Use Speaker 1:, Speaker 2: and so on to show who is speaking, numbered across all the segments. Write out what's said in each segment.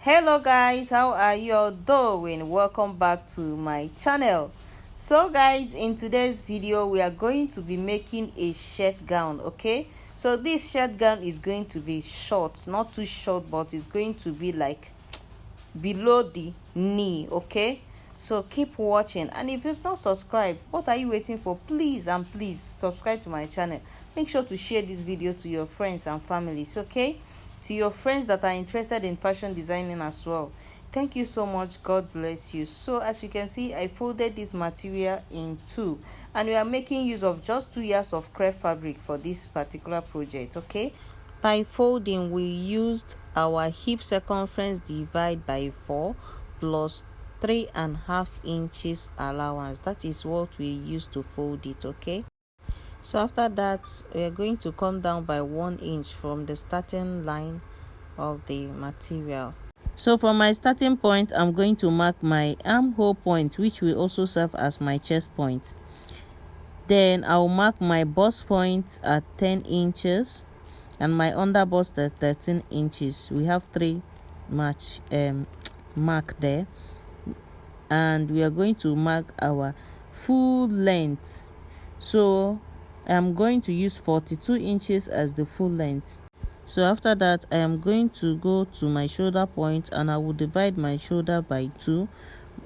Speaker 1: Hello guys, how are you all doing? Welcome back to my channel. So guys, in today's video we are going to be making a shirt gown. Okay, so this shirt gown is going to be short, not too short, but it's going to be like below the knee. Okay, so keep watching, and if you've not subscribed, what are you waiting for? Please subscribe to my channel. Make sure to share this video to your friends and families, okay, to your friends that are interested in fashion designing as well. Thank you so much. God bless you. So as you can see, I folded this material in two, and we are making use of just 2 yards of crepe fabric for this particular project. Okay, by folding we used our hip circumference divide by 4 plus 3.5 inches allowance. That is what we use to fold it. Okay, so after that we are going to come down by 1 inch from the starting line of the material. So from my starting point, I'm going to mark my armhole point, which will also serve as my chest point. Then I'll mark my bust point at 10 inches and my under bust at 13 inches. We have 3 mark there, and we are going to mark our full length. So I'm going to use 42 inches as the full length. So after that, I am going to go to my shoulder point, and I will divide my shoulder by 2.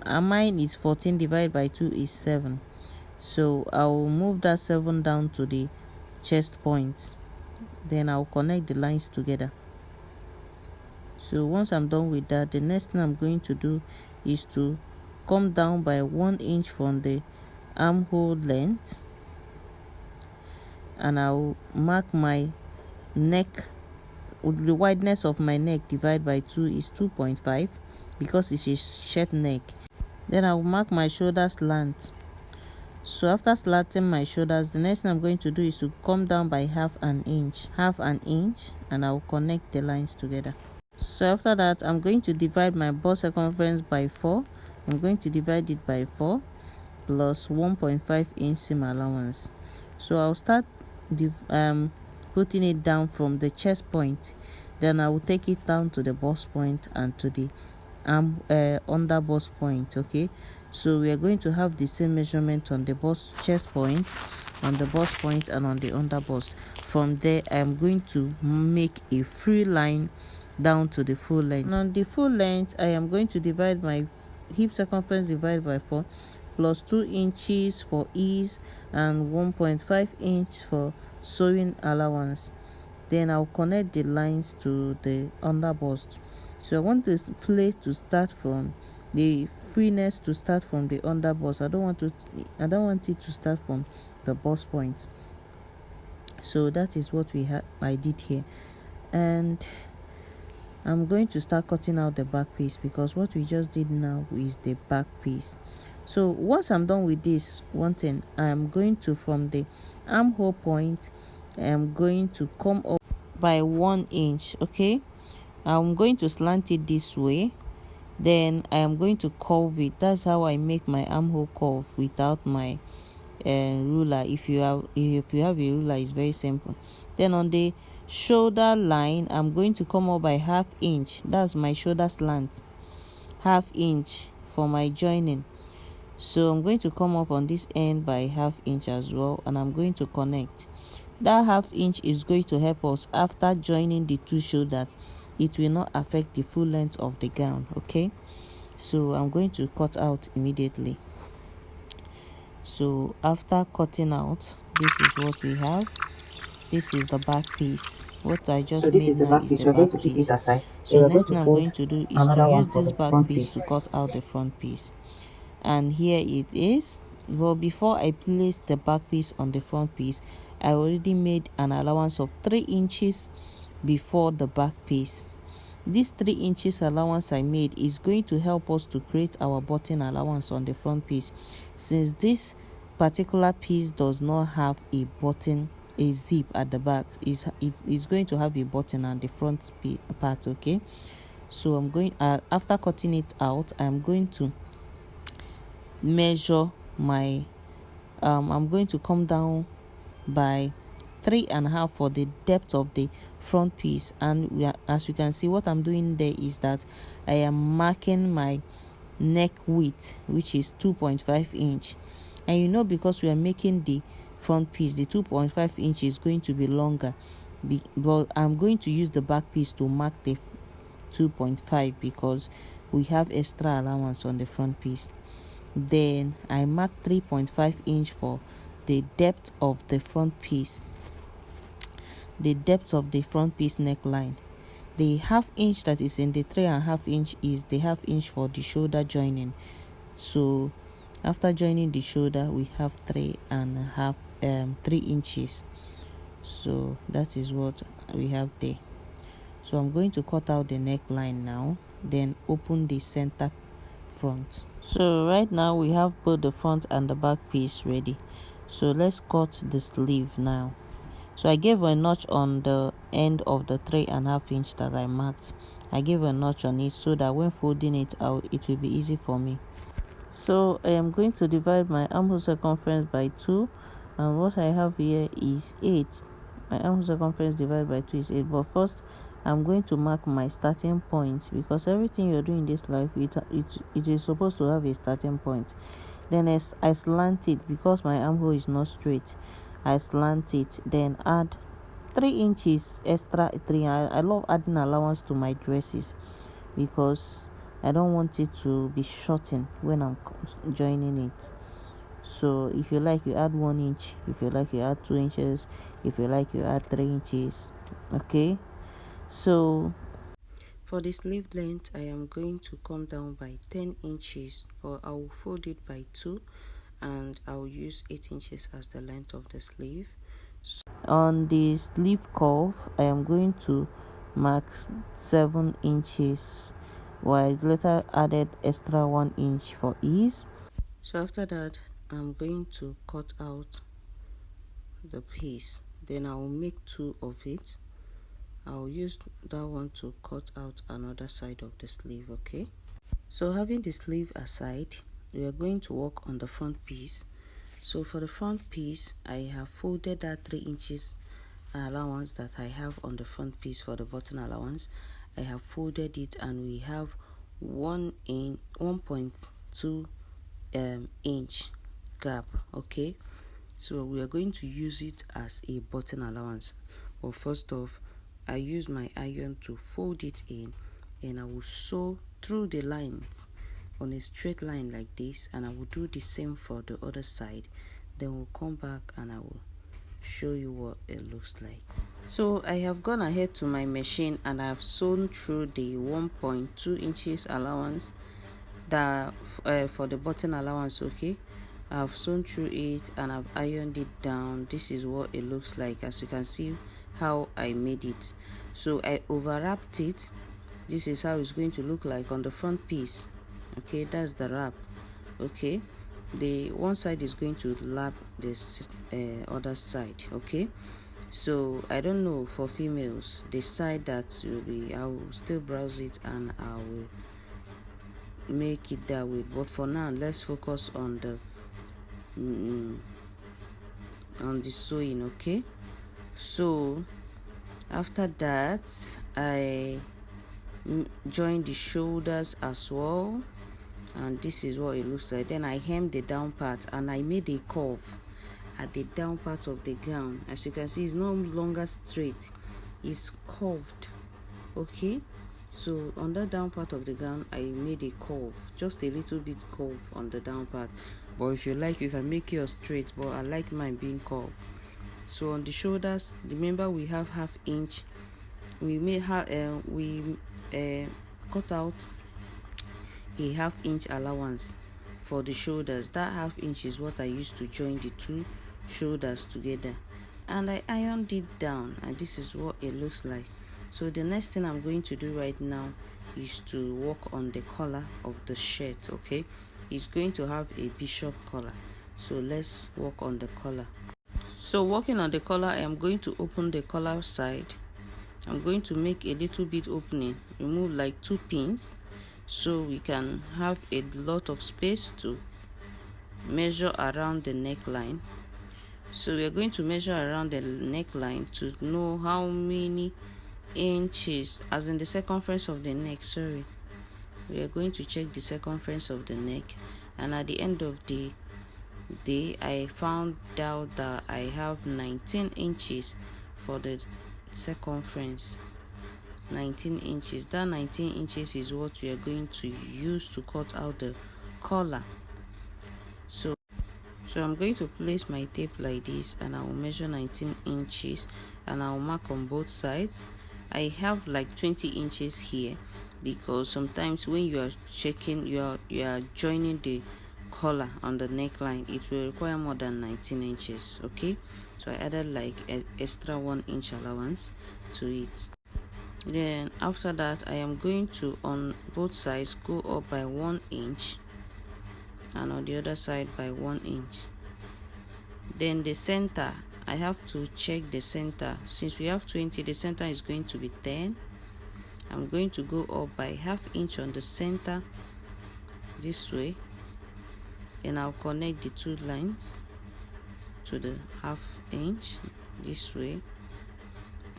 Speaker 1: And mine is 14 divided by 2 is 7. So I will move that 7 down to the chest point. Then I'll connect the lines together. So once I'm done with that, the next thing I'm going to do is to come down by 1 inch from the armhole length, and I'll mark my neck. The wideness of my neck divided by 2 is 2.5 because it's a shirt neck. Then I will mark my shoulder slant. So after slanting my shoulders, the next thing I'm going to do is to come down by half an inch, and I will connect the lines together. So after that, I'm going to divide my bust circumference by 4. I'm going to divide it by 4 plus 1.5 inch seam allowance. So I'll start putting it down from the chest point. Then I will take it down to the bust point and to the under bust point. Okay, so we are going to have the same measurement on the chest point, on the bust point, and on the under bust. From there, I am going to make a free line down to the full length. And on the full length, I am going to divide my hip circumference divided by 4 plus 2 inches for ease and 1.5 inch for sewing allowance. Then I'll connect the lines to the under bust. So I want this place to start from the freeness to start from the under bust. I don't want it to start from the bust point. So that is what I did here, and I'm going to start cutting out the back piece, because what we just did now is the back piece. So once I'm done with this one thing, I'm going to, from the armhole point, I'm going to come up by 1 inch. Okay, I'm going to slant it this way, then I am going to curve it. That's how I make my armhole curve without my ruler. If you have a ruler, it's very simple. Then on the shoulder line, I'm going to come up by half inch. That's my shoulder slant, half inch for my joining. So I'm going to come up on this end by half inch as well, and I'm going to connect. That half inch is going to help us after joining the two shoulders. It will not affect the full length of the gown. Okay, so I'm going to cut out immediately. So after cutting out, this is what we have. This is the back piece. What I just made now is the back piece. So next thing I'm going to do is to use this back piece to cut out the front piece. And here it is. Well, before I place the back piece on the front piece, I already made an allowance of 3 inches before the back piece. This 3 inches allowance I made is going to help us to create our button allowance on the front piece, since this particular piece does not have a button, a zip at the back. It is going to have a button at the front part. Okay, so I'm going after cutting it out, I'm going to measure my I'm going to come down by 3.5 for the depth of the front piece, and as you can see, what I'm doing there is that I am marking my neck width, which is 2.5 inch. And you know, because we are making the front piece, the 2.5 inch is going to be longer, but I'm going to use the back piece to mark the 2.5 because we have extra allowance on the front piece. Then I mark 3.5 inch for the depth of the front piece, neckline. The half inch that is in the 3.5 inch is the half inch for the shoulder joining. So after joining the shoulder, we have 3 inches. So that is what we have there. So I'm going to cut out the neckline now, then open the center front. So right now we have both the front and the back piece ready. So let's cut the sleeve now. So I gave a notch on the end of the 3.5 inch that I marked. I gave a notch on it so that when folding it out, it will be easy for me. So I am going to divide my armhole circumference by 2, and what I have here is 8. My armhole circumference divided by 2 is 8. But first, I'm going to mark my starting point, because everything you're doing in this life, it is supposed to have a starting point. Then I slant it, because my armhole is not straight. I slant it, then add 3 inches extra. I love adding allowance to my dresses because I don't want it to be shortened when I'm joining it. So if you like, you add 1 inch. If you like, you add 2 inches. If you like, you add 3 inches. Okay. So for the sleeve length, I am going to come down by 10 inches, or I will fold it by 2, and I will use 8 inches as the length of the sleeve. On the sleeve curve, I am going to mark 7 inches, while I later added extra 1 inch for ease. So after that, I'm going to cut out the piece. Then I will make 2 of it. I'll use that one to cut out another side of the sleeve. Okay, so having the sleeve aside, we are going to work on the front piece. So for the front piece, I have folded that 3 inches allowance that I have on the front piece for the button allowance. I have folded it, and we have 1.2 inch gap. Okay, so we are going to use it as a button allowance. But first off, I use my iron to fold it in, and I will sew through the lines on a straight line like this, and I will do the same for the other side. Then we'll come back and I will show you what it looks like. So I have gone ahead to my machine, and I have sewn through the 1.2 inches allowance that for the button allowance. Okay, I've sewn through it and I've ironed it down. This is what it looks like. As you can see how I made it. So I overwrapped it. This is how it's going to look like on the front piece. Okay, that's the wrap. Okay, the one side is going to lap this other side. Okay, so I don't know for females the side that will be, I will still browse it and I will make it that way, but for now let's focus on the sewing. Okay, so after that, I join the shoulders as well, and this is what it looks like. Then I hem the down part, and I made a curve at the down part of the gown. As you can see, it's no longer straight, it's curved. Okay, so on the down part of the gown, I made a curve, just a little bit curve on the down part. But if you like, you can make yours straight, but I like mine being curved. So on the shoulders, remember we have half inch. We cut out a half inch allowance for the shoulders. That half inch is what I used to join the two shoulders together, and I ironed it down, and this is what it looks like. So the next thing I'm going to do right now is to work on the collar of the shirt. Okay, it's going to have a bishop collar, so let's work on the collar. So working on the collar, I am going to open the collar side. I'm going to make a little bit opening, remove like 2 pins, so we can have a lot of space to measure around the neckline. So we are going to measure around the neckline to know how many inches, as in the circumference of the neck. Sorry, we are going to check the circumference of the neck, and at the end of the day I found out that I have 19 inches for the circumference. 19 inches. That 19 inches is what we are going to use to cut out the collar. So I'm going to place my tape like this, and I will measure 19 inches and I will mark on both sides. I have like 20 inches here because sometimes when you are checking, you are joining the collar on the neckline, it will require more than 19 inches. Okay, so I added like an extra 1 inch allowance to it. Then after that, I am going to, on both sides, go up by 1 inch and on the other side by 1 inch. Then the center, I have to check the center. Since we have 20, the center is going to be 10. I'm going to go up by ½ inch on the center this way, and I'll connect the two lines to the ½ inch this way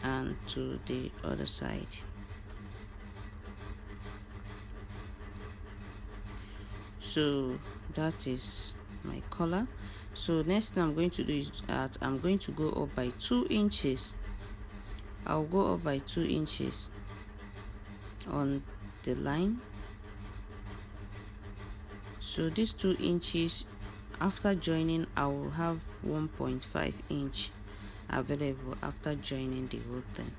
Speaker 1: and to the other side. So that is my collar. So next thing I'm going to do is that I'm going to go up by 2 inches. I'll go up by 2 inches on the line. So these 2 inches, after joining, I will have 1.5 inch available after joining the whole thing.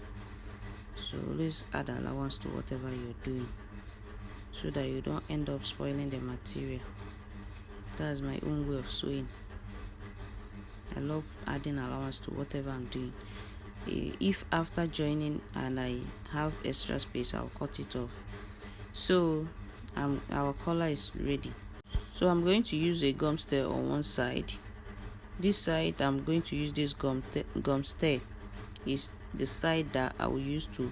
Speaker 1: So always add allowance to whatever you're doing so that you don't end up spoiling the material. That's my own way of sewing. I love adding allowance to whatever I'm doing. If after joining and I have extra space, I'll cut it off. So our collar is ready. So I'm going to use a gum stain on one side. This side, I'm going to use this gum stain. Is the side that I will use to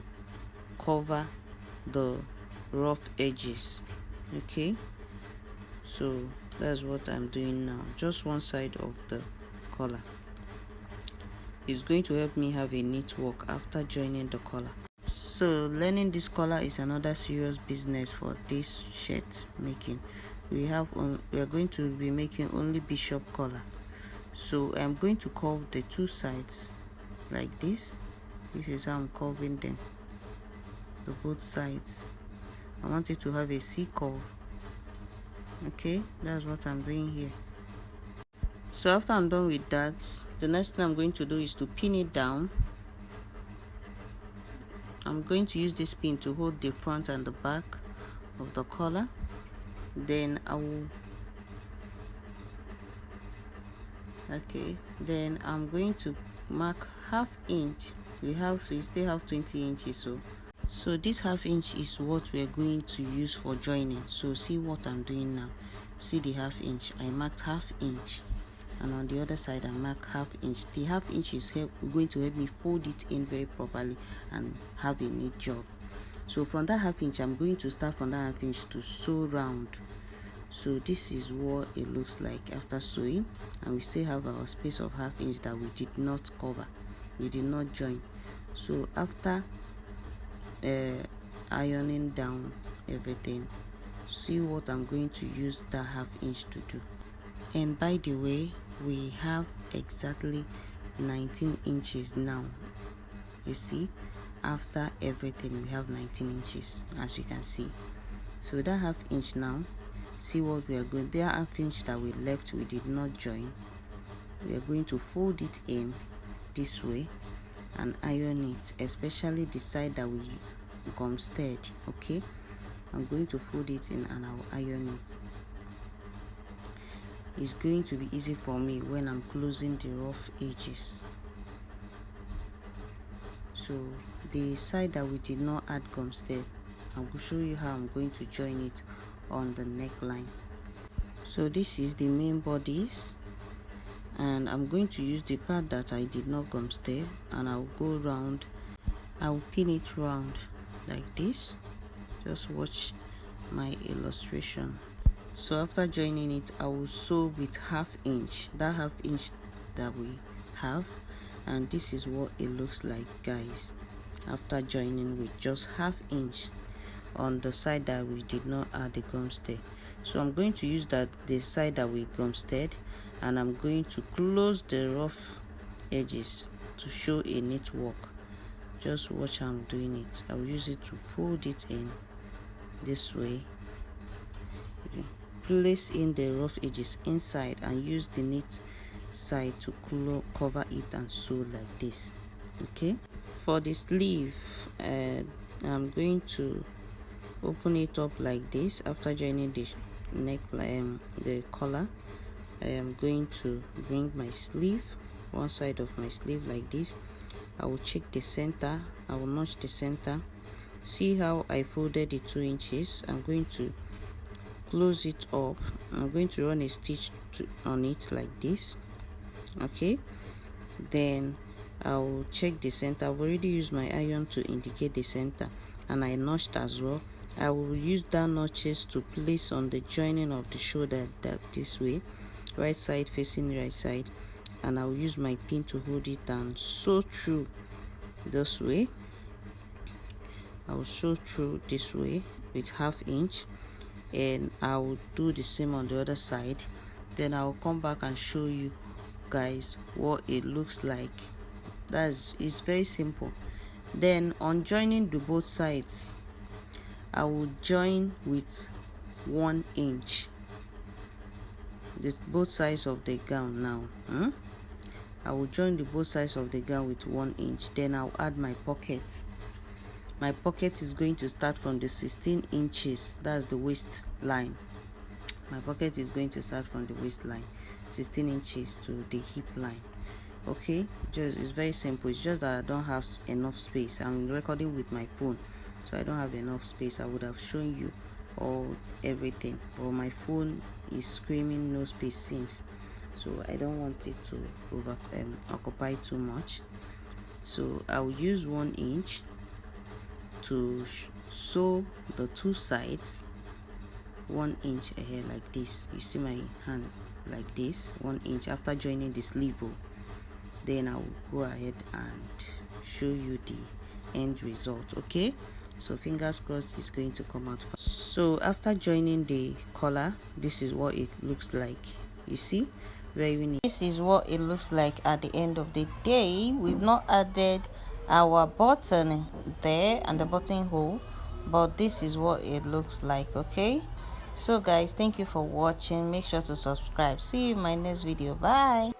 Speaker 1: cover the rough edges. Okay, so that's what I'm doing now. Just one side of the collar. It's going to help me have a neat work after joining the collar. So learning this collar is another serious business for this shirt making. We are going to be making only bishop collar. So I'm going to curve the two sides like this. This is how I'm curving them, the both sides. I want it to have a C curve. Okay, that's what I'm doing here. So after I'm done with that, the next thing I'm going to do is to pin it down. I'm going to use this pin to hold the front and the back of the collar. Then then I'm going to mark ½ inch. You still have 20 inches. So this ½ inch is what we're going to use for joining. So see what I'm doing now. See the ½ inch. I marked ½ inch, and on the other side I mark ½ inch. The ½ inch is going to help me fold it in very properly and have a neat job. So from that ½ inch, I'm going to start from that ½ inch to sew round. So this is what it looks like after sewing, and we still have our space of ½ inch that we did not cover, we did not join. So after ironing down everything, see what I'm going to use that ½ inch to do. And by the way, we have exactly 19 inches now. You see, after everything we have 19 inches, as you can see. So that ½ inch now, see what we are going, the ½ inch that we left, we did not join, we are going to fold it in this way and iron it, especially the side that we gum stained. Okay, I'm going to fold it in and I'll iron it. It's going to be easy for me when I'm closing the rough edges. So the side that we did not add gum stain, I will show you how I'm going to join it on the neckline. So this is the main bodies, and I'm going to use the part that I did not gum stain, and I'll go round. I'll pin it round like this. Just watch my illustration. So after joining it, I will sew with ½ inch. That ½ inch that we have, and this is what it looks like, guys, after joining with just 1/2 inch on the side that we did not add the gum stud. So I'm going to use the side that we gum stud, and I'm going to close the rough edges to show a neat work. Just watch how I'm doing it. I'll use it to fold it in this way. Place in the rough edges inside and use the neat side to cover it and sew like this. Okay, for the sleeve, I'm going to open it up like this. After joining the neck, the collar, I am going to bring my sleeve, one side of my sleeve like this. I will check the center, I will notch the center. See how I folded the 2 inches. I'm going to close it up. I'm going to run a stitch on it like this. Okay, then I'll check the center. I've already used my iron to indicate the center, and I notched as well. I will use that notches to place on the joining of the shoulder, that this way, right side facing right side, and I'll use my pin to hold it and sew through this way. I'll sew through this way with 1/2 inch, and I'll do the same on the other side. Then I'll come back and show you guys what it looks like. It's very simple. Then on joining the both sides, I will join with 1 inch both sides of the gown. Now I will join the both sides of the gown with 1 inch. Then I'll add my pocket. My pocket is going to start from the 16 inches, that's the waistline. My pocket is going to start from the waistline, 16 inches to the hip line. Okay, it's very simple. It's just that I don't have enough space. I'm recording with my phone, so I don't have enough space. I would have shown you everything, but my phone is screaming no space since, so I don't want it to occupy too much. So I'll use 1 inch to sew the 2 sides, 1 inch ahead like this. You see my hand like this, 1 inch after joining the sleeve. Then I'll go ahead and show you the end result. Okay, so fingers crossed it's going to come out fast. So after joining the collar, this is what it looks like. You see, very neat. This is what it looks like at the end of the day. We've not added our button there and the buttonhole, but this is what it looks like. Okay, so guys, thank you for watching. Make sure to subscribe. See you in my next video. Bye.